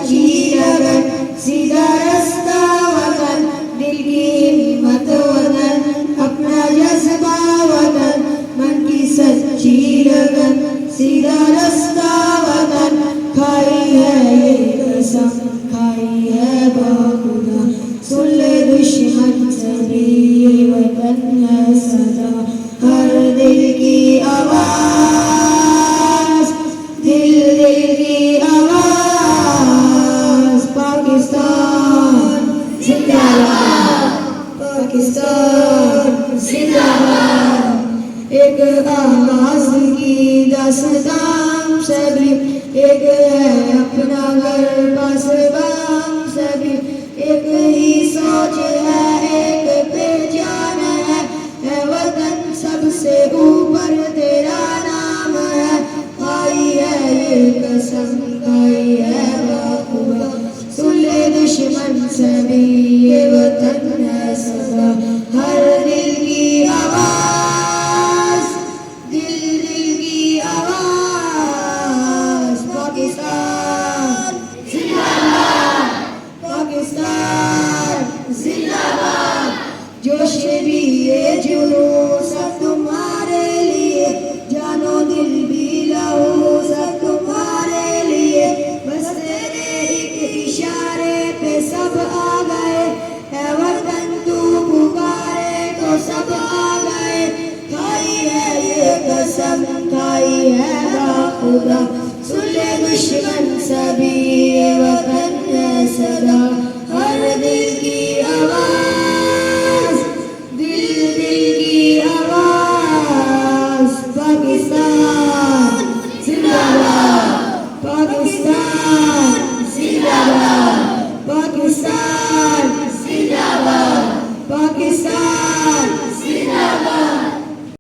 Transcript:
सच्ची लगन, सीधा रास्ता वतन, दिल की हिम्मत वतन, अपना जज्बा वतन, मन की सच्ची लगन, सीधा रास्ता वतन, खाई है ये कसम, खाई है बाखुदा, सुन ले दुश्मन सभी ये वतन है सदा, हर दिल की आवाज, दिल दिल की आवाज, पाकिस्तान जिंदाबाद, पाकिस्तान जिंदाबाद। एक आवाज की दास्तान सभी, एक है अपना घर बस बाम सभी, एक ही सोच है, एक पहचान है वतन सबसे ऊपर तेरा नाम है, खाई है ये कसम, खाई है बाखुदा, सुन ले दुश्मन सभी ये वतन है सदा, हर दिल की आवाज, दिल दिल की आवाज, पाकिस्तान जिंदाबाद, पाकिस्तान जिंदाबाद। जोश भी ये जुनून सब तुम्हारे लिए, जानो दिल भी लहू सब तुम्हारे लिए, बस तेरे एक इशारे पे सब आ गए, है वतन तू पुकारे तो सब आ गए, खाई है ये कसम, खाई है बाखुदा,